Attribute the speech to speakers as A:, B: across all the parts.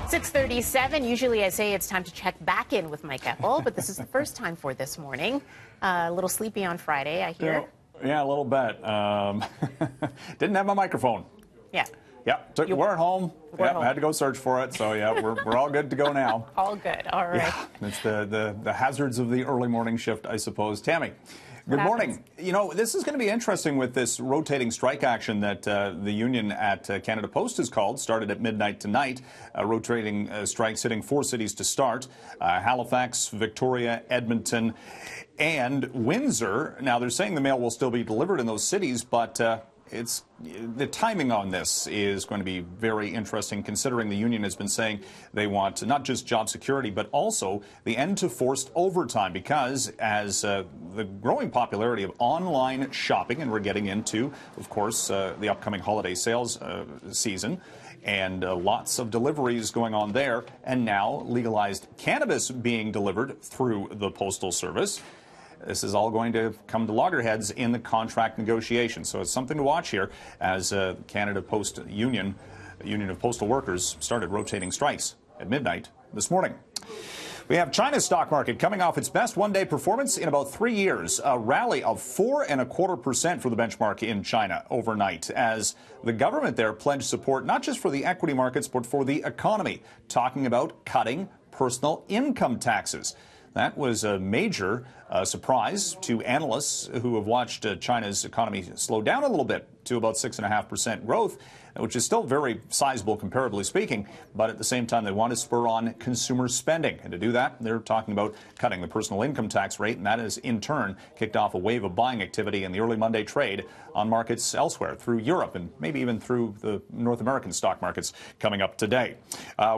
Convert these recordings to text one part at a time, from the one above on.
A: 6:37. Usually I say it's time to check back in with Mike Eppel, but this is the first time for this morning. A little sleepy on Friday, I hear.
B: Yeah, a little bit. Didn't have my microphone.
A: Yeah.
B: Yeah, we're at home.
A: Home.
B: Had to go search for it. So yeah, we're all good to go now.
A: All good. All right.
B: Yeah, it's the hazards of the early morning shift, I suppose. Tammy, good morning. You know, this is going to be interesting with this rotating strike action that the union at Canada Post has called. Started at midnight tonight. Rotating strikes hitting 4 cities to start: Halifax, Victoria, Edmonton, and Windsor. Now they're saying the mail will still be delivered in those cities, but it's the timing on this is going to be very interesting, considering the union has been saying they want not just job security, but also the end to forced overtime, because as the growing popularity of online shopping, and we're getting into, of course, the upcoming holiday sales season, and lots of deliveries going on there, and now legalized cannabis being delivered through the Postal Service. This is all going to come to loggerheads in the contract negotiations. So it's something to watch here as Canada Post Union of Postal Workers started rotating strikes at midnight this morning. We have China's stock market coming off its best one-day performance in about 3 years. A rally of 4.25% for the benchmark in China overnight, as the government there pledged support not just for the equity markets, but for the economy, talking about cutting personal income taxes. That was a major surprise to analysts who have watched China's economy slow down a little bit to about 6.5% growth, which is still very sizable, comparably speaking. But at the same time, they want to spur on consumer spending. And to do that, they're talking about cutting the personal income tax rate. And that has, in turn, kicked off a wave of buying activity in the early Monday trade on markets elsewhere through Europe and maybe even through the North American stock markets coming up today.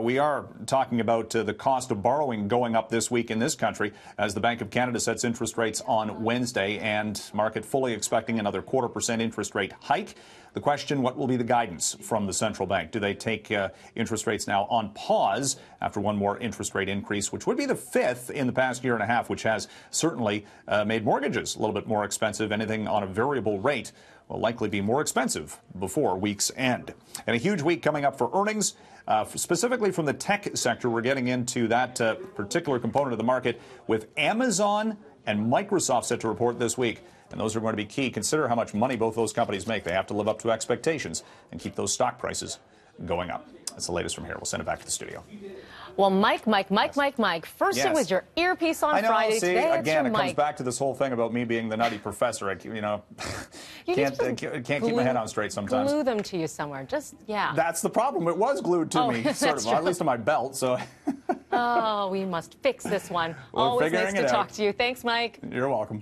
B: We are talking about the cost of borrowing going up this week in this country as the Bank of Canada sets interest rates on Wednesday, and market fully expecting another 0.25% interest rate hike. The question, what will be the guidance from the central bank? Do they take interest rates now on pause after one more interest rate increase, which would be the 5th in the past year and a half, which has certainly made mortgages a little bit more expensive. Anything on a variable rate will likely be more expensive before week's end. And a huge week coming up for earnings, specifically from the tech sector. We're getting into that particular component of the market with Amazon and Microsoft set to report this week. And those are going to be key. Consider how much money both those companies make. They have to live up to expectations and keep those stock prices going up. That's the latest from here. We'll send it back to the studio.
A: Well, Mike. First
B: Yes.
A: It was your earpiece on
B: I know,
A: Friday.
B: see,
A: Today
B: again, it
A: it's your
B: comes
A: Mike.
B: back to this whole thing about me being the nutty professor. Can't keep my head on straight sometimes.
A: Glue them to you somewhere. Yeah.
B: That's the problem. It was glued to me, sort of,
A: true.
B: at least to my belt. So.
A: Oh, we must fix this one.
B: We're
A: Always
B: figuring
A: nice to
B: it
A: talk
B: out.
A: to you. Thanks, Mike.
B: You're welcome.